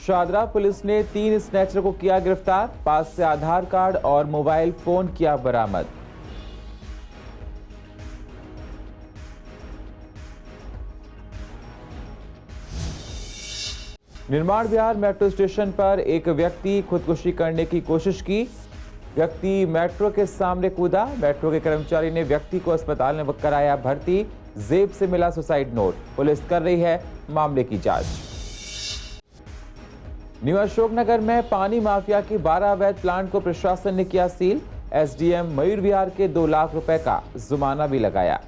Shahdara police ने 3 snatcher को किया गिरफ्तार। पास से आधार कार्ड और मोबाइल फोन किया बरामद। निर्माण विहार मेट्रो स्टेशन पर एक व्यक्ति खुदकुशी करने की कोशिश की। व्यक्ति मेट्रो के सामने कूदा। मेट्रो के कर्मचारी ने व्यक्ति को अस्पताल में कराया भर्ती। जेब से मिला सुसाइड नोट। पुलिस कर रही है मामले की जांच। न्यू अशोकनगर में पानी माफिया की 12 अवैध प्लांट को प्रशासन ने किया सील। एसडीएम मयूर विहार के 2 लाख रुपए का जुर्माना भी लगाया।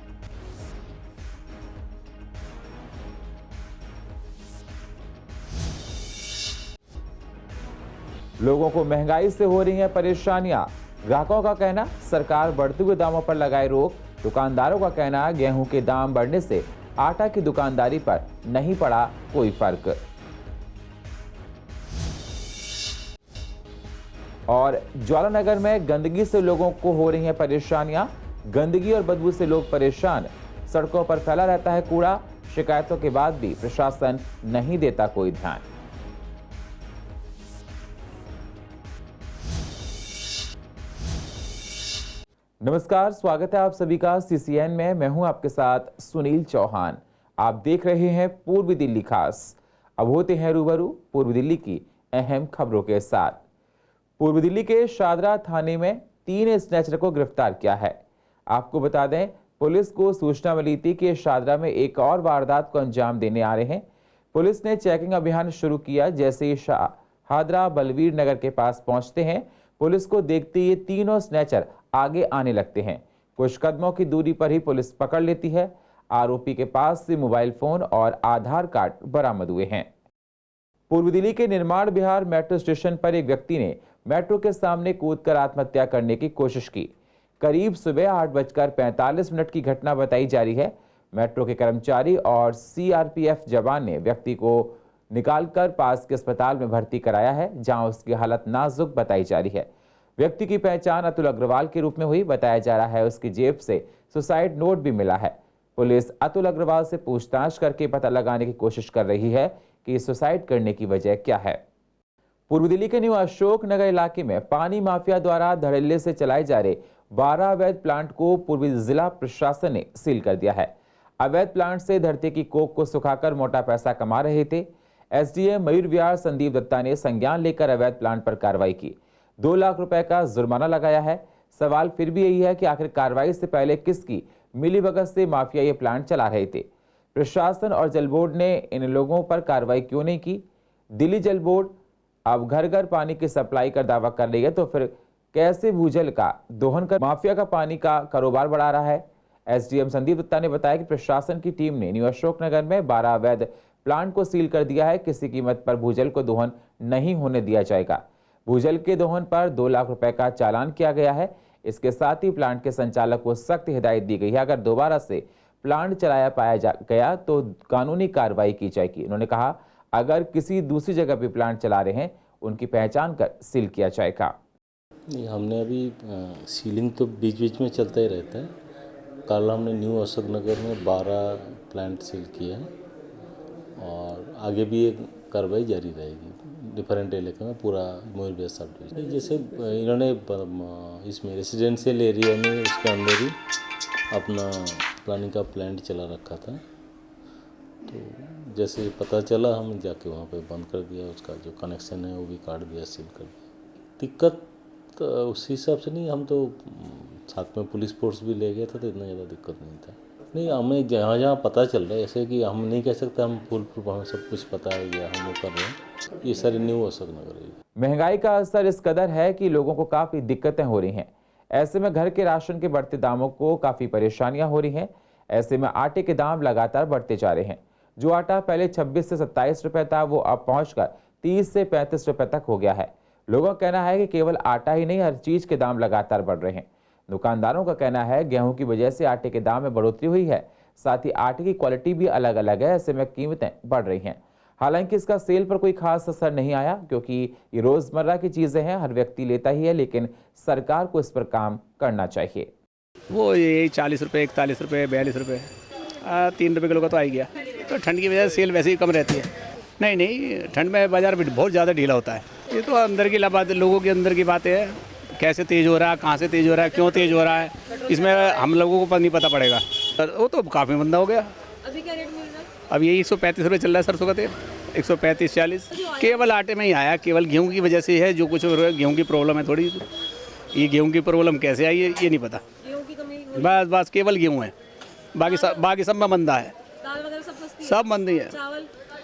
लोगों को महंगाई से हो रही हैं परेशानियां। ग्राहकों का कहना सरकार बढ़ते हुए दामों पर लगाए रोक। दुकानदारों का कहना गेहूं के दाम बढ़ने से आटा की दुकानदारी पर नहीं पड़ा कोई फर्क। और ज्वालानगर में गंदगी से लोगों को हो रही हैं परेशानियां। गंदगी और बदबू से लोग परेशान। सड़कों पर फैला रहता है कूड़ा। शिकायतों के बाद भी प्रशासन नहीं देता कोई ध्यान। नमस्कार, स्वागत है आप सभी का सीसीएन में। मैं हूं आपके साथ सुनील चौहान। आप देख रहे हैं पूर्वी दिल्ली खास। अब होते हैं रूबरू पूर्वी दिल्ली की अहम खबरों के साथ। पूर्वी दिल्ली के शादरा थाने में 3 स्नैचर को गिरफ्तार किया है। आपको बता दें, पुलिस को सूचना मिली थी कि शादरा में एक और वारदात को अंजाम देने आ रहे हैं। पुलिस ने चेकिंग अभियान शुरू किया। जैसे ही शादरा बलवीर नगर के पास पहुंचते हैं, पुलिस को देखते ही तीनों स्नैचर आगे आने लगते हैं। कुछ कदमों की दूरी पर ही पुलिस पकड़ लेती है। आरोपी के पास से मोबाइल फोन और आधार कार्ड बरामद हुए हैं। पूर्वी दिल्ली के निर्माण विहार मेट्रो स्टेशन पर एक व्यक्ति ने मेट्रो के सामने कूदकर आत्महत्या करने की कोशिश की। करीब सुबह 8:45 की घटना बताई जा रही है। मेट्रो के कर्मचारी और सीआरपीएफ जवान ने व्यक्ति को निकालकर पास के अस्पताल में भर्ती कराया है, जहां उसकी हालत नाजुक बताई जा रही है। व्यक्ति की पहचान अतुल अग्रवाल के रूप में हुई। बताया जा रहा है उसकी जेब से सुसाइड नोट भी मिला है। पुलिस अतुल अग्रवाल से पूछताछ करके पता लगाने की कोशिश कर रही है कि सुसाइड करने की वजह क्या है। पूर्वी दिल्ली के न्यू अशोक नगर इलाके में पानी माफिया द्वारा धड़ल्ले से चलाए जा रहे 12 अवैध प्लांट को पूर्वी जिला प्रशासन ने सील कर दिया है। अवैध प्लांट से धरती की कोक को सुखाकर मोटा पैसा कमा रहे थे। एसडीएम मयूर विहार संदीप दत्ता ने संज्ञान लेकर अवैध प्लांट पर कार्रवाई की। 2 लाख रुपए का जुर्माना लगाया है। सवाल फिर भी यही है कि आखिर कार्रवाई से पहले किसकी मिलीभगत से माफिया ये प्लांट चला रहे थे। प्रशासन और जल बोर्ड ने इन लोगों पर कार्रवाई क्यों नहीं की। दिल्ली जल बोर्ड अब घर घर पानी की सप्लाई का दावा कर रही है, तो फिर कैसे भूजल का दोहन कर माफिया का पानी का कारोबार बढ़ा रहा है। एसडीएम संदीप दत्ता ने बताया कि प्रशासन की टीम ने न्यू अशोकनगर में 12 अवैध प्लांट को सील कर दिया है। किसी कीमत पर भूजल को दोहन नहीं होने दिया जाएगा। भूजल के दोहन पर 2 लाख रुपए का चालान किया गया है। इसके साथ ही प्लांट के संचालक को सख्त हिदायत दी गई है। अगर दोबारा से प्लांट चलाया पाया गया तो कानूनी कार्रवाई की जाएगी। उन्होंने कहा, अगर किसी दूसरी जगह भी प्लांट चला रहे हैं, उनकी पहचान कर सील किया जाएगा। हमने अभी सीलिंग तो बीच बीच में चलता ही रहता है। कल हमने न्यू अशोकनगर में 12 प्लांट सील किए हैं और आगे भी एक कार्रवाई जारी रहेगी डिफरेंट इलाके में, पूरा मयूर विहार सब डिवीजन। जैसे इन्होंने इसमें रेसिडेंशियल एरिया में उसके अंदर ही अपना प्लानिंग का प्लांट चला रखा था। तो जैसे पता चला, हम जाके वहाँ पे बंद कर दिया। उसका जो कनेक्शन है वो भी काट दिया, सील कर दिया। दिक्कत तो उस हिसाब से नहीं, हम तो साथ में पुलिस फोर्स भी ले गया था, तो इतना ज़्यादा दिक्कत नहीं था। नहीं, हमें जहाँ जहाँ पता चल रहा है, ऐसे कि हम नहीं कह सकते हम फुल प्रूफ हमें सब कुछ पता है या हम वो कर रहे हैं। ये सारे न्यू अशोकनगर है। महंगाई का असर इस कदर है कि लोगों को काफी दिक्कतें हो रही हैं। ऐसे में घर के राशन के बढ़ते दामों को काफी परेशानियां हो रही हैं। ऐसे में आटे के दाम लगातार बढ़ते जा रहे हैं। जो आटा पहले 26 से 27 रुपए था, वो अब पहुंचकर 30 से 35 रुपए तक हो गया है। लोगों का कहना है कि केवल आटा ही नहीं, हर चीज के दाम लगातार बढ़ रहे हैं। दुकानदारों का कहना है गेहूं की वजह से आटे के दाम में बढ़ोतरी हुई है। साथ ही आटे की क्वालिटी भी अलग अलग है। ऐसे में कीमतें बढ़ रही हैं। हालांकि इसका सेल पर कोई खास असर नहीं आया, क्योंकि ये रोजमर्रा की चीजें हैं, हर व्यक्ति लेता ही है। लेकिन सरकार को इस पर काम करना चाहिए। वो यही 40 रुपये, 41 रुपये, 42 रुपये, 3 रुपये किलो का तो आ ही गया। तो ठंड की वजह से सेल वैसे ही कम रहती है। नहीं नहीं, ठंड में बाजार भी बहुत ज़्यादा ढीला होता है। ये तो अंदर की बात, लोगों के अंदर की बातें है, कैसे तेज़ हो रहा है, कहाँ से तेज़ हो रहा है, क्यों तेज़ हो रहा है, इसमें हम लोगों को नहीं पता पड़ेगा। वो तो काफ़ी मंदा हो गया। अभी क्या रेट मिल रहा है? अब यही 135 रुपये चल रहा है सरसों का तेल, 135-40। केवल आटे में ही आया, केवल गेहूँ की वजह से है, जो कुछ गेहूँ की प्रॉब्लम है थोड़ी। ये गेहूँ की प्रॉब्लम कैसे आई है ये नहीं पता। गेहूं की कमी, बस केवल गेहूँ है, बाकी सब में मंदा है, दाल वगैरह सब सस्ती है। सब मंदी है।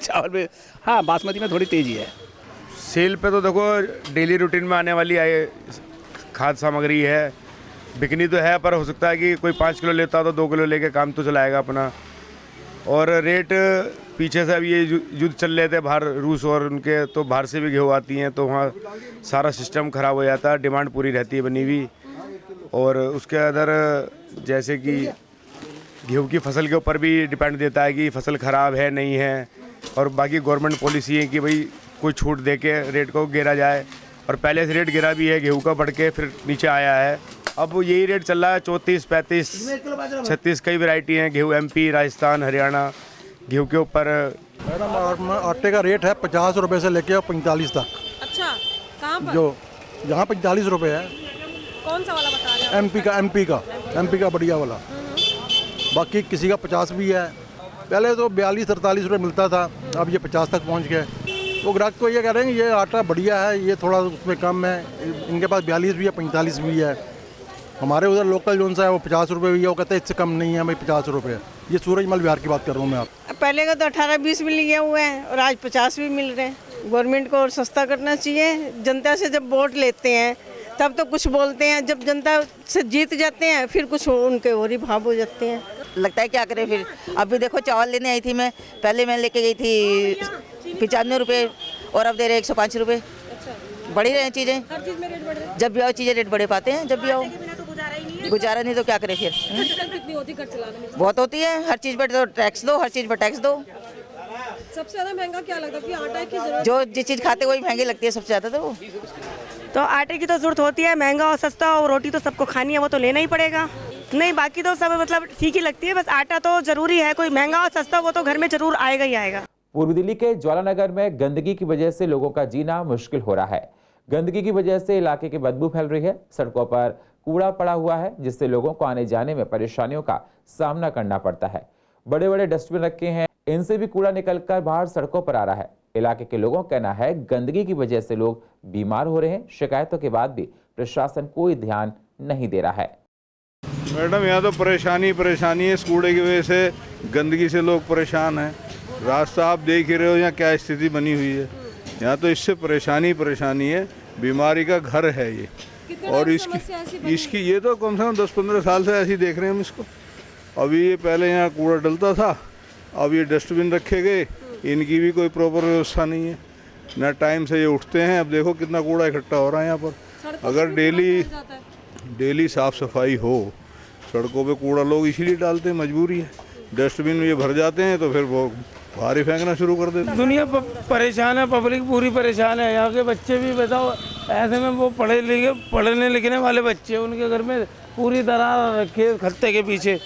चावल में हाँ, बासमती में थोड़ी तेज़ी है। सेल पे तो देखो डेली रूटीन में आने वाली खाद्य सामग्री है, बिकनी तो है, पर हो सकता है कि कोई 5 किलो लेता तो 2 किलो लेके काम तो चलाएगा अपना। और रेट पीछे से अब ये युद्ध चल रहे थे बाहर, रूस और उनके, तो बाहर से भी गेहूँ आती हैं, तो वहाँ सारा सिस्टम ख़राब हो जाता है, डिमांड पूरी रहती है बनी हुई। और उसके अंदर जैसे कि गेहूँ की फसल के ऊपर भी डिपेंड देता है कि फसल ख़राब है नहीं है, और बाकी गवर्नमेंट पॉलिसी है कि भाई कोई छूट दे के रेट को गिरा जाए, और पहले से रेट गिरा भी है गेहूँ का, बढ़ के फिर नीचे आया है। अब यही रेट चल रहा है 34, 35, 36, कई वैरायटी हैं गेहूँ, MP, राजस्थान, हरियाणा गेहूँ के ऊपर। मैडम आटे का रेट है 50 रुपये से लेके 45 तक। अच्छा, कहाँ पर? जो यहाँ 45 रुपये है। कौन सा वाला बता रहे हैं? MP का बढ़िया वाला। बाकी किसी का 50 भी है। पहले तो 42-43 रुपये मिलता था, अब ये 50 तक पहुँच गए। वो ग्राहक तो ये कह रहे हैं ये आटा बढ़िया है, ये थोड़ा उसमें कम है। इनके पास 42 भी है, 45 भी है। हमारे उधर लोकल जोन सा है वो 50 रुपये भी है, वो कहते हैं इससे कम नहीं है भाई 50 रुपये। ये सूरजमल बिहार की बात कर रहा हूँ मैं आप। पहले का तो 18-20 मिल गए हुए हैं और आज 50 भी मिल रहे हैं। गवर्नमेंट को और सस्ता करना चाहिए। जनता से जब वोट लेते हैं तब तो कुछ बोलते हैं, जब जनता से जीत जाते हैं फिर कुछ उनके और ही भाव हो जाते हैं। लगता है क्या करें फिर। अभी देखो चावल लेने आई थी मैं, पहले मैं लेके गई थी 95 रुपये और अब दे रहे 105 रुपये। बढ़ ही रहे हैं चीज़ें, हर चीज में रेट बढ़ रहे हैं। जब भी आओ चीज़ें रेट बढ़े पाते हैं, जब भी आओ। गुजारा नहीं तो क्या करें फिर। कितनी होती खर्च चलाने में? बहुत होती है, हर चीज़ पर तो टैक्स दो, हर चीज़ पर टैक्स दो। सबसे ज्यादा महंगा क्या लगता है कि आटा की जरूरत? जो जिस चीज़ खाते वही महंगी लगती है सबसे ज़्यादा। तो आटे की तो जरूरत होती है, महंगा और सस्ता, और रोटी तो सबको खानी है, वो तो लेना ही पड़ेगा। नहीं बाकी तो सब मतलब ठीक ही लगती है, बस आटा तो जरूरी है। कोई महंगा और सस्ता वो तो घर में जरूर आएगा ही आएगा। पूर्वी दिल्ली के ज्वालानगर में गंदगी की वजह से लोगों का जीना मुश्किल हो रहा है। गंदगी की वजह से इलाके की बदबू फैल रही है, सड़कों पर कूड़ा पड़ा हुआ है, जिससे लोगों को आने जाने में परेशानियों का सामना करना पड़ता है। बड़े बड़े डस्टबिन रखे हैं, इनसे भी कूड़ा निकलकर बाहर सड़कों पर आ रहा है। इलाके के लोगों का कहना है गंदगी की वजह से लोग बीमार हो रहे हैं। शिकायतों के बाद भी प्रशासन कोई ध्यान नहीं दे रहा है। मैडम यहाँ तो परेशानी है, इस कूड़े की वजह से, गंदगी से लोग परेशान हैं। रास्ता आप देख ही रहे हो यहाँ क्या स्थिति बनी हुई है। यहाँ तो इससे परेशानी है, बीमारी का घर है ये। और इसकी ये तो कम से कम 10-15 साल से ऐसी देख रहे हैं हम इसको। अभी ये पहले यहाँ कूड़ा डलता था, अब ये डस्टबिन रखे गए, इनकी भी कोई प्रॉपर व्यवस्था नहीं है, ना टाइम से ये उठते हैं। अब देखो कितना कूड़ा इकट्ठा हो रहा है यहाँ पर। अगर डेली साफ सफाई हो, सड़कों पे कूड़ा लोग इसीलिए डालते हैं, मजबूरी है। डस्टबिन में ये भर जाते हैं तो फिर वो बाहर ही फेंकना शुरू कर देते हैं। दुनिया परेशान है, पब्लिक पूरी परेशान है। यहाँ के बच्चे भी बताओ, ऐसे में वो पढ़ने लिखने वाले बच्चे, उनके घर में पूरी दरार रखी है खत्ते के पीछे।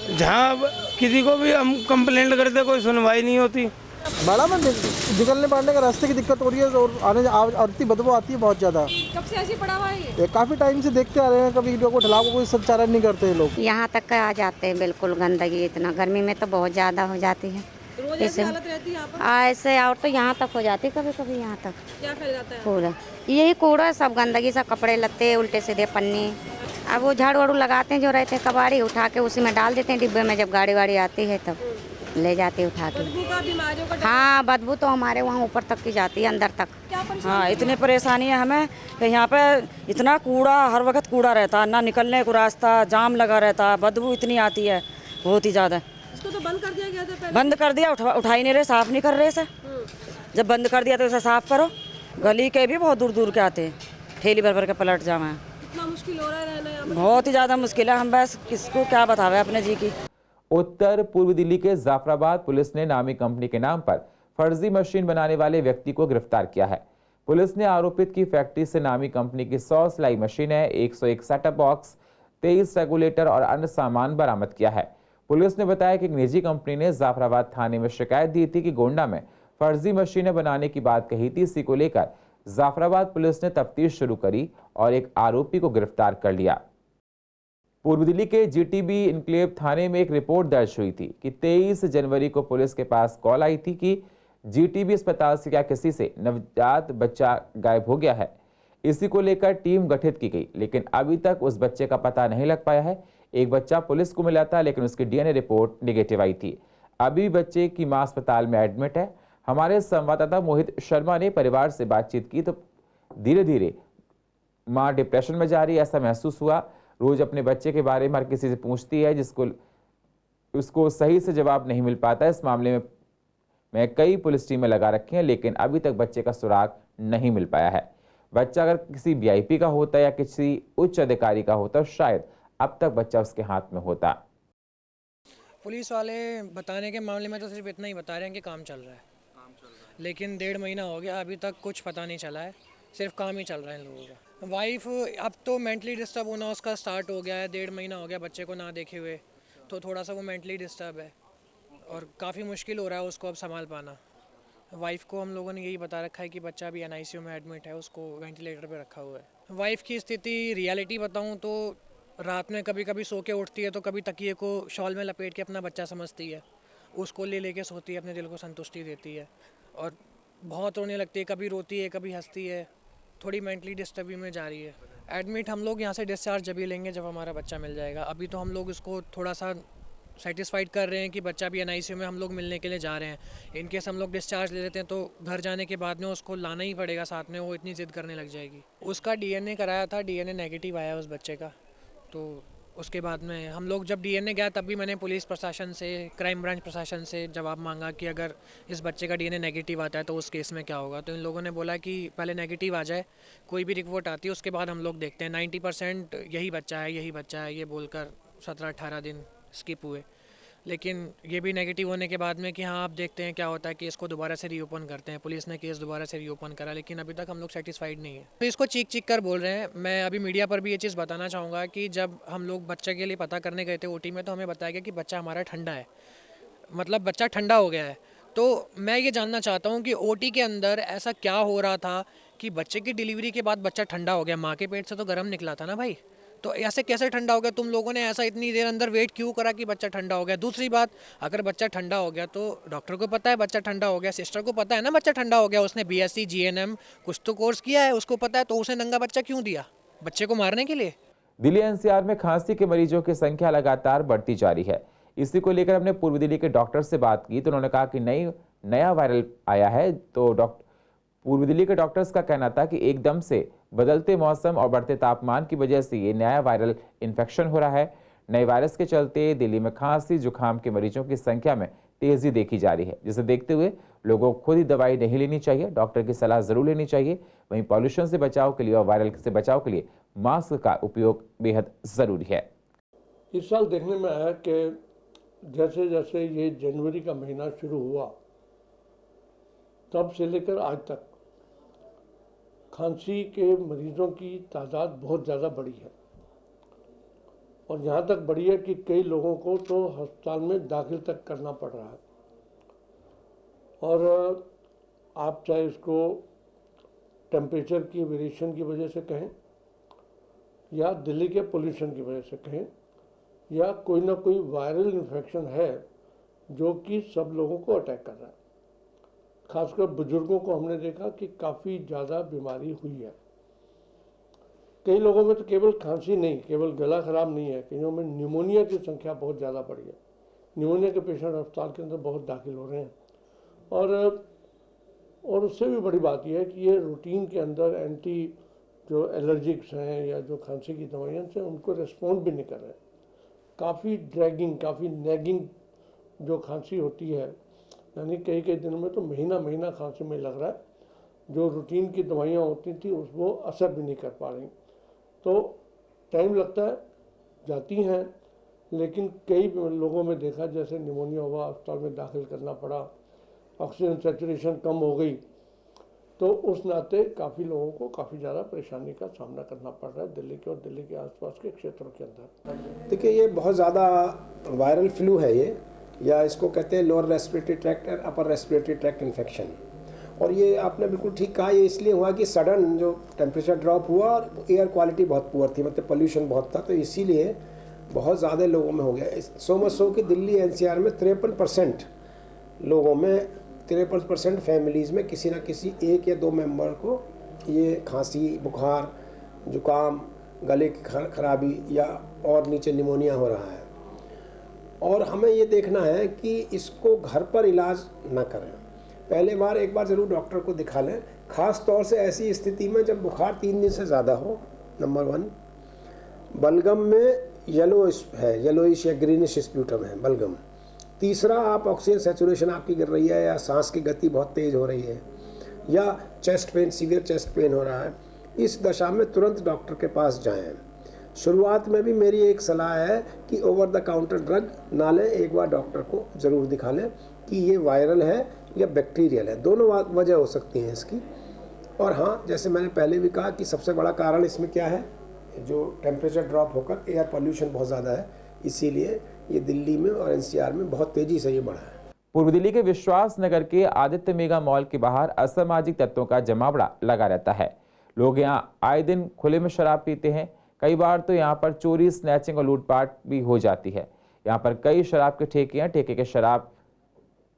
जहाँ किसी को भी हम कंप्लेंट करते कोई सुनवाई नहीं होती। मैडम निकलने पड़ने का रास्ते की दिक्कत हो रही है और आती बदबू आती है बहुत ज़्यादा। कब से ऐसी पड़ा हुआ है ये? काफ़ी टाइम से देखते आ रहे हैं, कभी को ढलाव को कोई संचालन नहीं करते हैं लोग। यहाँ तक का आ जाते हैं बिल्कुल गंदगी, इतना गर्मी में तो बहुत ज़्यादा हो जाती है। रोज ऐसी हालत रहती है यहाँ पर? ऐसे और तो यहाँ तक हो जाती है, कभी कभी यहाँ तक क्या फैल जाता है? पूरा यही कूड़ा सब गंदगी, सब कपड़े लत्ते उल्टे सीधे पन्नी। अब वो झाड़ू वाड़ू लगाते हैं जो रहते हैं कबाड़ी, उठा के उसी में डाल देते हैं डिब्बे में। जब गाड़ी वाड़ी आती है तब ले जाते हैं उठा के। बदबू का, बीमारियों का? हाँ बदबू तो हमारे वहाँ ऊपर तक की जाती है, अंदर तक। हाँ इतनी परेशानी है हमें कि यहाँ पे इतना कूड़ा, हर वक्त कूड़ा रहता है, ना निकलने को रास्ता, जाम लगा रहता है, बदबू इतनी आती है बहुत ही ज़्यादा। इसको तो बंद कर दिया गया था पहले। बंद कर दिया, उठा ही नहीं रहे, साफ नहीं कर रहे इसे। जब बंद कर दिया तो इसे साफ करो। गली के भी बहुत दूर दूर के आते हैं, ठेली भर भर के पलट जामा है। कितना मुश्किल हो रहा है रहना यहाँ पर? बहुत ही ज़्यादा मुश्किल है। हम बस किसको क्या बतावे अपने जी की। उत्तर पूर्वी दिल्ली के जाफराबाद पुलिस ने नामी कंपनी के नाम पर फर्जी मशीन बनाने वाले व्यक्ति को गिरफ्तार किया है। पुलिस ने आरोपित की फैक्ट्री से नामी कंपनी की 100 सिलाई मशीनें, 101 सेटअप बॉक्स, 23 रेगुलेटर और अन्य सामान बरामद किया है। पुलिस ने बताया कि एक निजी कंपनी ने जाफराबाद थाने में शिकायत दी थी कि गोंडा में फर्जी मशीनें बनाने की बात कही थी। इसी को लेकर जाफराबाद पुलिस ने तफ्तीश शुरू करी और एक आरोपी को गिरफ्तार कर लिया। पूर्व दिल्ली के जीटीबी इनक्लेव थाने में एक रिपोर्ट दर्ज हुई थी कि 23 जनवरी को पुलिस के पास कॉल आई थी कि जीटीबी अस्पताल से क्या किसी से नवजात बच्चा गायब हो गया है। इसी को लेकर टीम गठित की गई, लेकिन अभी तक उस बच्चे का पता नहीं लग पाया है। एक बच्चा पुलिस को मिला था, लेकिन उसकी डीएनए रिपोर्ट नेगेटिव आई थी। अभी बच्चे की मां अस्पताल में एडमिट है। हमारे संवाददाता मोहित शर्मा ने परिवार से बातचीत की तो धीरे धीरे मां डिप्रेशन में जा रही है, ऐसा महसूस हुआ। रोज अपने बच्चे के बारे में हर किसी से पूछती है, जिसको उसको सही से जवाब नहीं मिल पाता। इस मामले में कई पुलिस टीमें लगा रखी हैं, लेकिन अभी तक बच्चे का सुराग नहीं मिल पाया है। बच्चा अगर किसी वीआईपी का होता या किसी उच्च अधिकारी का होता, शायद अब तक बच्चा उसके हाथ में होता। पुलिस वाले बताने के मामले में तो सिर्फ इतना ही बता रहे हैं कि काम चल रहा है, लेकिन 1.5 महीना हो गया, अभी तक कुछ पता नहीं चला है। सिर्फ काम ही चल रहा है इन लोगों का। वाइफ अब तो मेंटली डिस्टर्ब होना उसका स्टार्ट हो गया है। 1.5 महीना हो गया बच्चे को ना देखे हुए, तो थोड़ा सा वो मेंटली डिस्टर्ब है और काफ़ी मुश्किल हो रहा है उसको अब संभाल पाना। वाइफ को हम लोगों ने यही बता रखा है कि बच्चा भी एनआईसीयू में एडमिट है, उसको वेंटिलेटर पे रखा हुआ है। वाइफ की स्थिति रियलिटी बताऊं तो रात में कभी कभी सो के उठती है तो कभी तकिए को शॉल में लपेट के अपना बच्चा समझती है, उसको ले लेके सोती है, अपने दिल को संतुष्टि देती है और बहुत रोने लगती है। कभी रोती है, कभी हंसती है, थोड़ी मेंटली डिस्टर्बिंग में जा रही है। एडमिट हम लोग यहाँ से डिस्चार्ज जब ही लेंगे जब हमारा बच्चा मिल जाएगा। अभी तो हम लोग इसको थोड़ा सा सेटिस्फाइड कर रहे हैं कि बच्चा भी एनआईसीयू में हम लोग मिलने के लिए जा रहे हैं। इनकेस हम लोग डिस्चार्ज ले लेते हैं तो घर जाने के बाद में उसको लाना ही पड़ेगा साथ में, वो इतनी ज़िद करने लग जाएगी। उसका डीएनए कराया था, डीएनए नेगेटिव आया उस बच्चे का। तो उसके बाद में हम लोग जब डीएनए गया तब भी मैंने पुलिस प्रशासन से, क्राइम ब्रांच प्रशासन से जवाब मांगा कि अगर इस बच्चे का डीएनए नेगेटिव आता है तो उस केस में क्या होगा। तो इन लोगों ने बोला कि पहले नेगेटिव आ जाए, कोई भी रिपोर्ट आती है उसके बाद हम लोग देखते हैं। 90% यही बच्चा है, यही बच्चा है, ये बोलकर 17-18 दिन स्किप हुए। लेकिन ये भी नेगेटिव होने के बाद में कि हाँ आप देखते हैं क्या होता है, केस को दोबारा से रीओपन करते हैं। पुलिस ने केस दोबारा से रीओपन करा, लेकिन अभी तक हम लोग सेटिस्फाइड नहीं है। तो इसको चीख कर बोल रहे हैं। मैं अभी मीडिया पर भी ये चीज़ बताना चाहूँगा कि जब हम लोग बच्चे के लिए पता करने गए थे ओटी में, तो हमें बताया गया कि बच्चा हमारा ठंडा है, मतलब बच्चा ठंडा हो गया है। तो मैं ये जानना चाहता हूँ कि ओटी के अंदर ऐसा क्या हो रहा था कि बच्चे की डिलीवरी के बाद बच्चा ठंडा हो गया। माँ के पेट से तो गर्म निकला था ना भाई, तो ऐसे कैसे ठंडा हो गया? तुम लोगों ने ऐसा इतनी देर अंदर वेट क्यों करा कि बच्चा ठंडा हो गया? दूसरी बात, अगर बच्चा ठंडा हो गया तो डॉक्टर को पता है बच्चा ठंडा हो गया, सिस्टर को पता है ना बच्चा ठंडा हो गया, उसने बीएससी जीएनएम कुछ तो कोर्स किया है, उसको पता है, तो उसे नंगा बच्चा क्यों दिया? बच्चे को मारने के लिए? दिल्ली एनसीआर में खांसी के मरीजों की संख्या लगातार बढ़ती जा रही है। इसी को लेकर हमने पूर्व दिल्ली के डॉक्टर से बात की तो उन्होंने कहा कि नया वायरल आया है। तो पूर्व दिल्ली के डॉक्टर्स का कहना था कि एकदम से बदलते मौसम और बढ़ते तापमान की वजह से ये नया वायरल इन्फेक्शन हो रहा है। नए वायरस के चलते दिल्ली में खांसी जुकाम के मरीजों की संख्या में तेजी देखी जा रही है, जिसे देखते हुए लोगों को खुद ही दवाई नहीं लेनी चाहिए, डॉक्टर की सलाह जरूर लेनी चाहिए। वहीं पॉल्यूशन से बचाव के लिए और वायरल से बचाव के लिए मास्क का उपयोग बेहद जरूरी है। इस साल देखने में आया कि जैसे जैसे ये जनवरी का महीना शुरू हुआ तब से लेकर आज तक खांसी के मरीजों की तादाद बहुत ज़्यादा बढ़ी है और यहाँ तक बढ़ी है कि कई लोगों को तो अस्पताल में दाखिल तक करना पड़ रहा है। और आप चाहे इसको टेम्परेचर की वेरिएशन की वजह से कहें या दिल्ली के पोल्यूशन की वजह से कहें या कोई ना कोई वायरल इन्फेक्शन है जो कि सब लोगों को अटैक कर रहा है। खासकर बुजुर्गों को हमने देखा कि काफ़ी ज़्यादा बीमारी हुई है। कई लोगों में तो केवल खांसी नहीं, केवल गला खराब नहीं है, कईयों में निमोनिया की संख्या बहुत ज़्यादा बढ़ी है। निमोनिया के पेशेंट अस्पताल के अंदर बहुत दाखिल हो रहे हैं और उससे भी बड़ी बात यह है कि ये रूटीन के अंदर एंटी जो एलर्जिक्स हैं या जो खांसी की दवाइयाँ से उनको रिस्पॉन्ड भी नहीं कर रहे। काफ़ी ड्रैगिंग, काफ़ी नैगिंग जो खांसी होती है, यानी कई दिनों में तो महीना खांसी में लग रहा है, जो रूटीन की दवाइयाँ होती थी वो असर भी नहीं कर पा रही। तो टाइम लगता है, जाती हैं, लेकिन कई लोगों में देखा जैसे निमोनिया हुआ, अस्पताल में दाखिल करना पड़ा, ऑक्सीजन सैचुरेशन कम हो गई, तो उस नाते काफ़ी लोगों को काफ़ी ज़्यादा परेशानी का सामना करना पड़ रहा है दिल्ली के और दिल्ली के आसपास के क्षेत्रों के अंदर। देखिए, ये बहुत ज़्यादा वायरल फ्लू है ये, या इसको कहते हैं लोअर रेस्पिरेटरी ट्रैक्ट और अपर रेस्पिरेटरी ट्रैक्ट इन्फेक्शन। और ये आपने बिल्कुल ठीक कहा, ये इसलिए हुआ कि सडन जो टेम्परेचर ड्रॉप हुआ और एयर क्वालिटी बहुत पुअर थी, मतलब पोल्यूशन बहुत था, तो इसीलिए बहुत ज़्यादा लोगों में हो गया। सो मच सो कि दिल्ली एनसीआर में 53% लोगों में, 53% फैमिलीज़ में किसी ना किसी एक या दो मेंबर को ये खांसी, बुखार, जुकाम, गले की खराबी या और नीचे निमोनिया हो रहा है। और हमें ये देखना है कि इसको घर पर इलाज ना करें, पहले बार एक बार ज़रूर डॉक्टर को दिखा लें, ख़ास तौर से ऐसी स्थिति में जब बुखार 3 दिन से ज़्यादा हो। नंबर 1, बलगम में येलोइश या ग्रीनिश स्प्यूटम है बलगम। तीसरा, आप ऑक्सीजन सैचुरेशन आपकी गिर रही है या सांस की गति बहुत तेज़ हो रही है या chest pain, severe chest pain हो रहा है, इस दशा में तुरंत डॉक्टर के पास जाएं। शुरुआत में भी मेरी एक सलाह है कि ओवर द काउंटर ड्रग ना लें, एक बार डॉक्टर को ज़रूर दिखा लें कि ये वायरल है या बैक्टीरियल है, दोनों वजह हो सकती हैं इसकी। और हाँ, जैसे मैंने पहले भी कहा कि सबसे बड़ा कारण इसमें क्या है, जो टेम्परेचर ड्रॉप होकर एयर पोल्यूशन बहुत ज़्यादा है, इसीलिए ये दिल्ली में और एनसीआर में बहुत तेज़ी से ये बढ़ा है। पूर्व दिल्ली के विश्वास नगर के आदित्य मेगा मॉल के बाहर असामाजिक तत्वों का जमावड़ा लगा रहता है। लोग यहाँ आए दिन खुले में शराब पीते हैं। कई बार तो यहाँ पर चोरी, स्नैचिंग और लूटपाट भी हो जाती है। यहाँ पर कई शराब के ठेके हैं, ठेके के शराब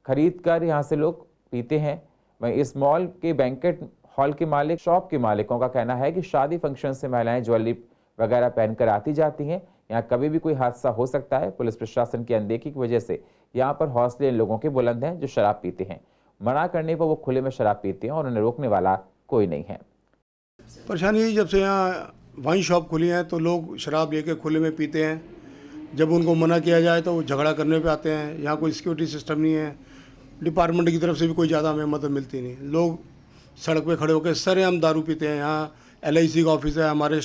खरीद कर यहाँ से लोग पीते हैं। वहीं इस मॉल के बैंकेट हॉल के मालिक, शॉप के मालिकों का कहना है कि शादी फंक्शन से महिलाएं ज्वेलरी वगैरह पहनकर आती जाती हैं। यहाँ कभी भी कोई हादसा हो सकता है। पुलिस प्रशासन की अनदेखी की वजह से यहाँ पर हौसले लोगों के बुलंद हैं जो शराब पीते हैं। मना करने पर वो खुले में शराब पीते हैं और उन्हें रोकने वाला कोई नहीं है। परेशानी यही, जब से यहाँ वाइन शॉप खुली हैं तो लोग शराब लेके खुले में पीते हैं। जब उनको मना किया जाए तो वो झगड़ा करने पे आते हैं। यहाँ कोई सिक्योरिटी सिस्टम नहीं है, डिपार्टमेंट की तरफ से भी कोई ज़्यादा हमें मदद मिलती नहीं। लोग सड़क पे खड़े होकर सरेआम दारू पीते हैं। यहाँ LIC का ऑफिस है, हमारे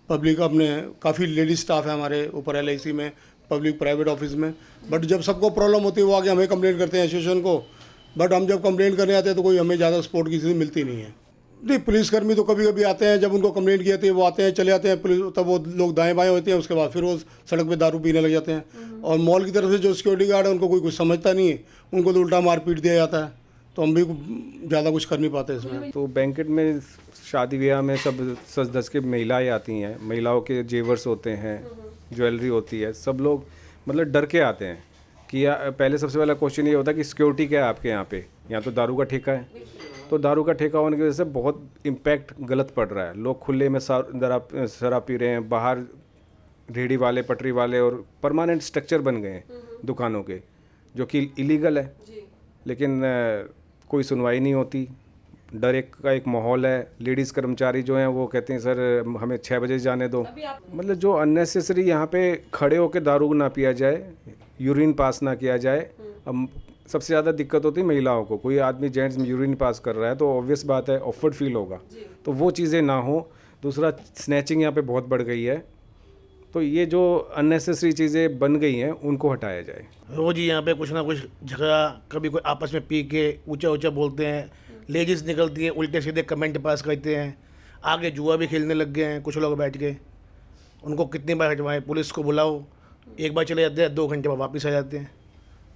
पब्लिक अपने काफ़ी लेडीज स्टाफ है हमारे ऊपर LIC में, पब्लिक प्राइवेट ऑफिस में। बट जब सबको प्रॉब्लम होती है वो आगे हमें कंप्लेंट करते हैं एसोसिएशन को। बट हम जब कंप्लेंट करने आते हैं तो कोई हमें ज़्यादा सपोर्ट किसी से मिलती नहीं है। नहीं, पुलिसकर्मी तो कभी कभी आते हैं, जब उनको कंप्लेंट की जाती है वो आते हैं, चले जाते हैं पुलिस, तब वो लोग दाएं बाएं होते हैं, उसके बाद फिर वो सड़क पे दारू पीने लग जाते हैं। और मॉल की तरफ से जो सिक्योरिटी गार्ड है उनको कोई कुछ समझता नहीं है, उनको तो उल्टा मार पीट दिया जाता है। तो हम भी ज़्यादा कुछ कर नहीं पाते इसमें। तो बैंकेट में शादी ब्याह में सब सज धज के महिलाएँ आती हैं, महिलाओं के जेवर्स होते हैं, ज्वेलरी होती है, सब लोग मतलब डर के आते हैं कि पहले सबसे पहला क्वेश्चन ये होता है कि सिक्योरिटी क्या है आपके यहाँ पे। यहाँ तो दारू का ठेका है, तो दारू का ठेका होने की वजह से बहुत इम्पैक्ट गलत पड़ रहा है। लोग खुले में शराब पी रहे हैं, बाहर रेहड़ी वाले, पटरी वाले और परमानेंट स्ट्रक्चर बन गए हैं दुकानों के, जो कि इलीगल है। लेकिन कोई सुनवाई नहीं होती, डर का एक माहौल है। लेडीज़ कर्मचारी जो हैं वो कहते हैं सर हमें 6 बजे जाने दो। मतलब जो अननेसेसरी यहाँ पे खड़े होकर दारू ना पिया जाए, यूरिन पास ना किया जाए। अब सबसे ज़्यादा दिक्कत होती है महिलाओं को। कोई आदमी जेंट्स में यूरिन पास कर रहा है तो ऑब्वियस बात है ऑफर्ड फील होगा, तो वो चीज़ें ना हो। दूसरा, स्नैचिंग यहाँ पे बहुत बढ़ गई है, तो ये जो अननेसेसरी चीज़ें बन गई हैं उनको हटाया जाए। रोज़ ही यहाँ पे कुछ ना कुछ झगड़ा, कभी कोई आपस में पी के ऊंचा ऊंचा बोलते हैं, लेडीज़ निकलती हैं उल्टे सीधे कमेंट पास करते हैं, आगे जुआ भी खेलने लग गए हैं कुछ लोग बैठ के। उनको कितनी बार हटवाएं, पुलिस को बुलाओ, एक बार चले जाते हैं, 2 घंटे बाद वापस आ जाते हैं।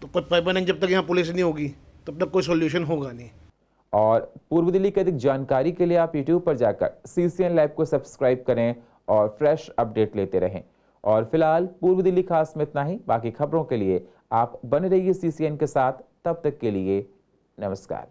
तो कोई परमानेंट जब तक यहाँ पुलिस नहीं होगी तब तक कोई सोल्यूशन होगा नहीं। और पूर्व दिल्ली की अधिक जानकारी के लिए आप YouTube पर जाकर CCN लाइव को सब्सक्राइब करें और फ्रेश अपडेट लेते रहें। और फिलहाल पूर्व दिल्ली खास में इतना ही। बाकी खबरों के लिए आप बने रहिए CCN के साथ। तब तक के लिए नमस्कार।